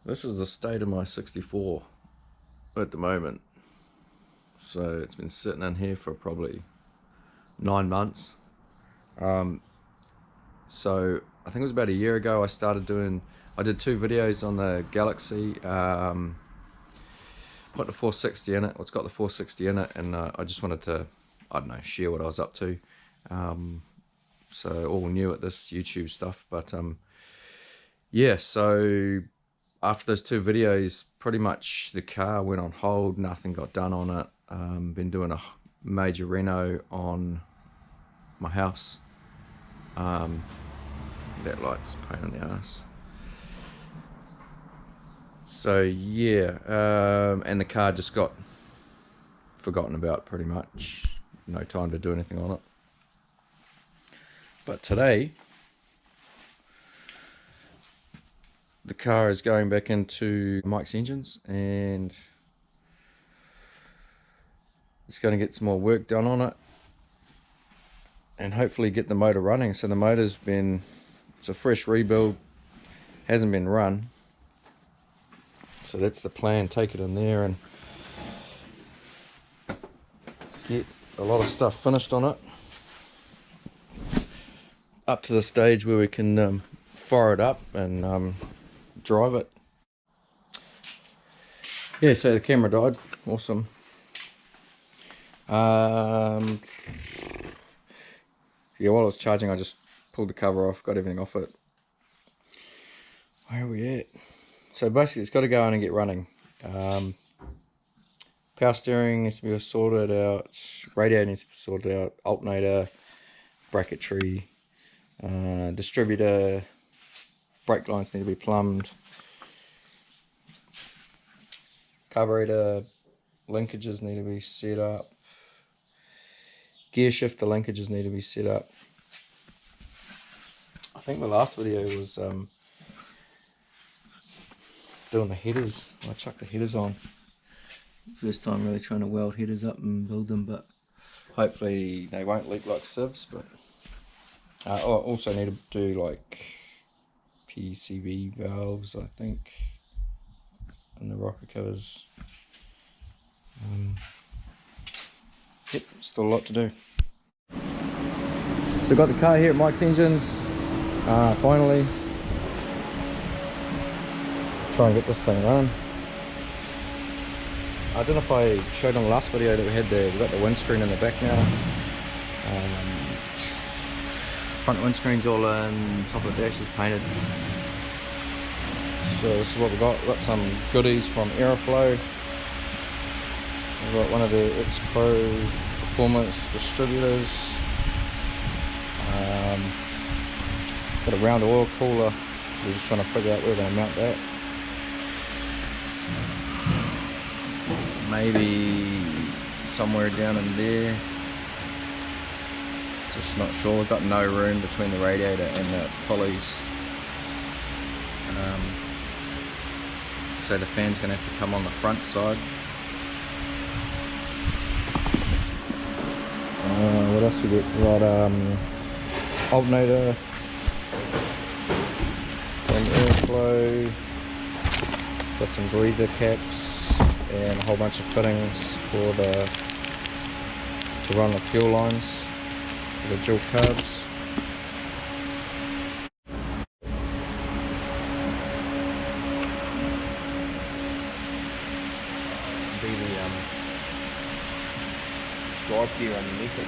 This is the state of my 64 at the moment. So it's been sitting in here for probably 9 months. So I think it was about a year ago I did 2 videos on the Galaxie, put the 460 in it. It's got the 460 in it, and I just wanted to, I don't know, share what I was up to. So all new at this YouTube stuff, but yeah, so after those 2 videos, pretty much the car went on hold, nothing got done on it. Been doing a major reno on my house. That light's a pain in the ass. So yeah, and the car just got forgotten about pretty much. No time to do anything on it. But today, the car is going back into Mike's engines, and it's going to get some more work done on it, and hopefully get the motor running. So the motor's been, it's a fresh rebuild, hasn't been run. So that's the plan, take it in there and get a lot of stuff finished on it. Up to the stage where we can fire it up and drive it. Yeah, so the camera died, awesome. Yeah, while I was charging I just pulled the cover off, got everything off it. Where are we at? So basically it's got to go in and get running. Power steering needs to be sorted out, radiator needs to be sorted out, alternator, bracketry, distributor, brake lines need to be plumbed, carburetor linkages need to be set up, gear shifter linkages need to be set up. I think the last video was doing the headers. I chucked the headers on. First time really trying to weld headers up and build them, but hopefully they won't leak like sieves. But I also need to do like PCV valves, I think, and the rocker covers. Yep, still a lot to do. So got the car here at Mike's Engines, finally. Try and get this thing running. I don't know if I showed on the last video that we've got the windscreen in the back now. Front windscreen's all in, top of the dash is painted. So this is what we've got. We've got some goodies from Aeroflow. We've got one of the X Pro Performance distributors. Got a round oil cooler. We're just trying to figure out where we're going to mount that. Maybe somewhere down in there. Just not sure. We've got no room between the radiator and the pulleys. So the fan's going to have to come on the front side. What else we got? We got alternator and airflow. Got some breather caps and a whole bunch of fittings for to run the fuel lines for the dual carbs. Be the drive gear underneath it.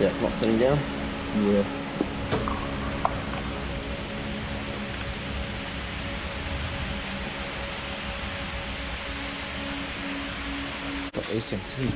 Yeah, not sitting down? Yeah. Got these things here.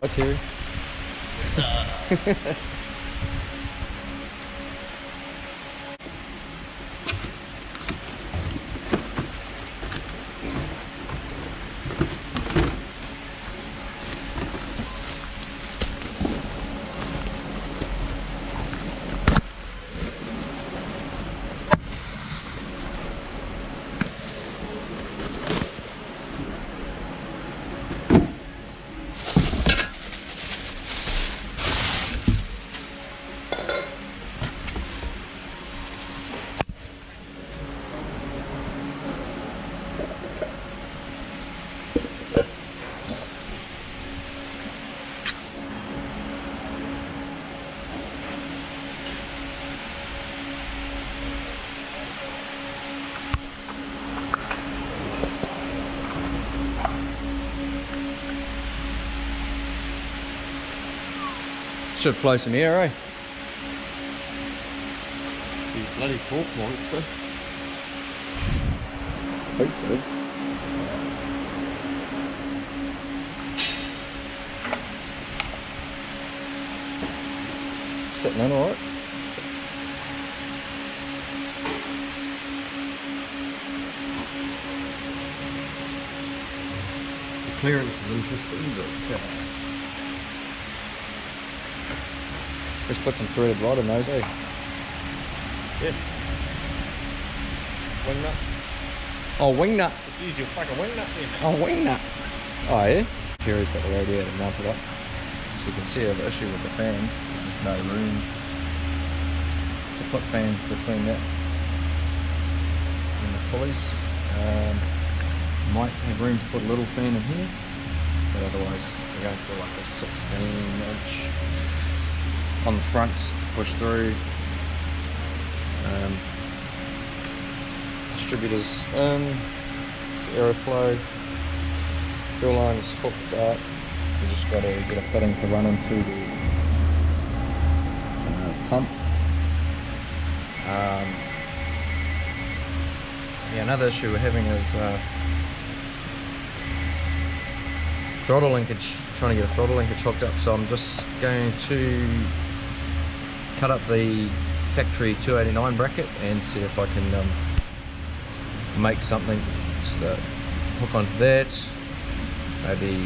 Hi Terry. Should flow some air, eh? These bloody torque lights, though. Hope so. Sitting in alright. The clearance is interesting, but Just put some threaded rod in those, eh? yeah. Wing nut. Oh, wing nut. Just use your fucking wing nut then. Oh, wing nut. Oh, yeah? Terry's got the radiator mounted up. So you can see I have an issue with the fans. There's just no room to put fans between that and the pulleys. Might have room to put a little fan in here, but otherwise we're going for like a 16-inch on the front to push through. Distributors in, it's airflow, fuel line is hooked up. We just got to get a fitting to run into the pump. Yeah, another issue we're having is throttle linkage, trying to get a throttle linkage hooked up, so I'm just going to cut up the factory 289 bracket and see if I can make something, just hook onto that, maybe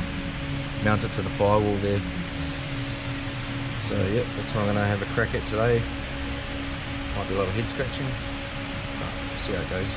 mount it to the firewall there. So yeah, that's what I'm going to have a crack at today. Might be a lot of head scratching, but we'll see how it goes.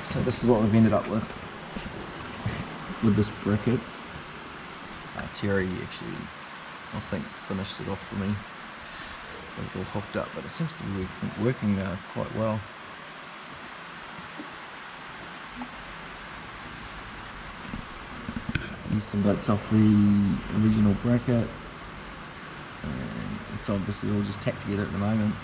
So this is what we've ended up with this bracket. Terry actually, I think, finished it off for me. Got it all hooked up, but it seems to be working quite well. Use some bits off the original bracket, and it's obviously all just tacked together at the moment.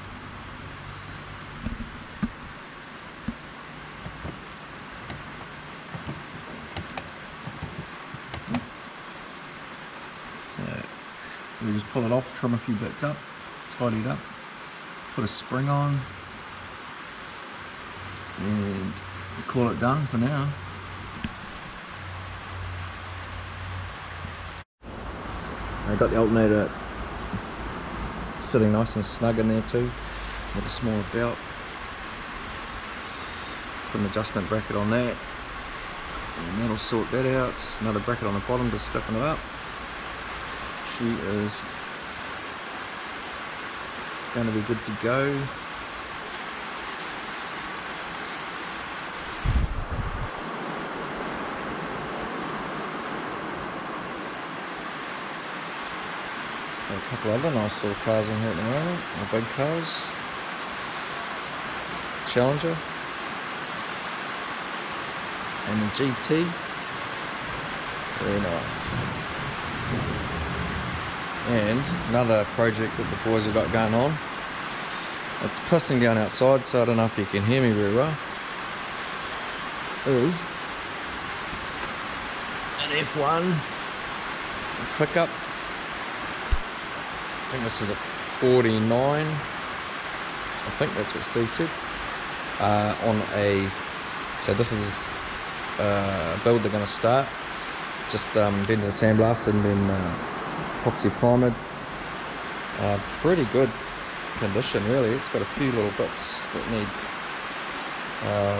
We just pull it off, trim a few bits up, tidy it up, put a spring on, and call it done for now. I got the alternator sitting nice and snug in there too, with a smaller belt. Put an adjustment bracket on that, and that'll sort that out. Another bracket on the bottom to stiffen it up. She is going to be good to go. Got a couple other nice little cars in here at the moment, the big cars. Challenger. and the GT. Very nice. And another project that the boys have got going on. It's pissing down outside, so I don't know if you can hear me very well. Is an F1 pickup. I think this is a 49. I think that's what Steve said. On a, so this is a build they're going to start. Just been to the sandblast and then epoxy primed. Pretty good condition really. It's got a few little bits that need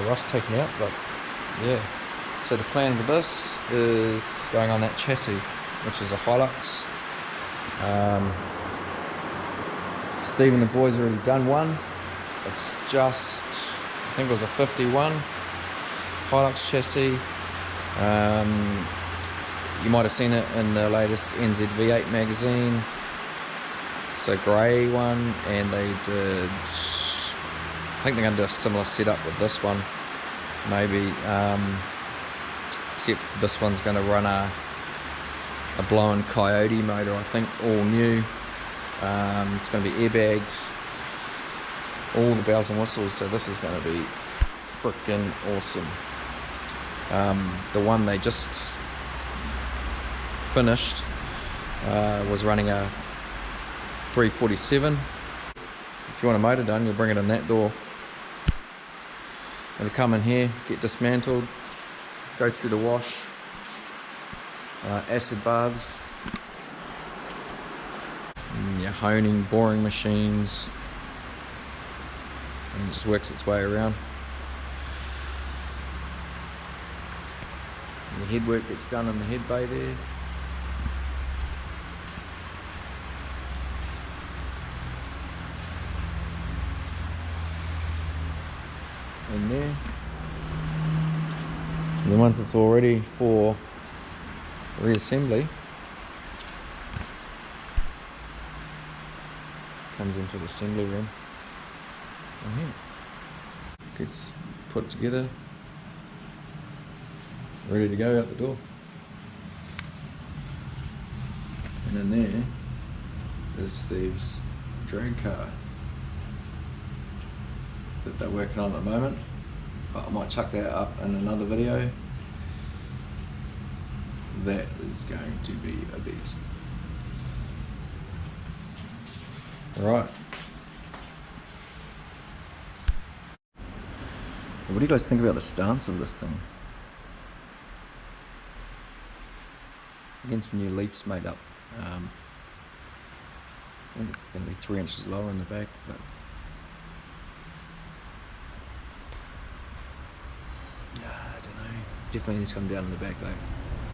rust taken out, but yeah. So the plan for this is going on that chassis, which is a Hilux. Steve and the boys have already done one. It's just, I think it was a 51 Hilux chassis. You might have seen it in the latest NZV8 magazine. It's a grey one, and they did, I think they're going to do a similar setup with this one, maybe, except this one's going to run a blown Coyote motor, I think, all new. It's going to be airbagged, all the bells and whistles, so this is going to be freaking awesome. The one they just finished was running a 347. If you want a motor done, you'll bring it in that door. It'll come in here, get dismantled, go through the wash, acid baths, your honing, boring machines, and it just works its way around. And the head work gets done in the head bay there. In there. And then once it's all ready for reassembly, comes into the assembly room and here gets put together, ready to go out the door. And in there is Steve's drag car that they're working on at the moment, but I might chuck that up in another video. That is going to be a beast. Right. What do you guys think about the stance of this thing? Again, some new leaves made up. I think it's going to be 3 inches lower in the back, but I don't know. Definitely needs to come down in the back though.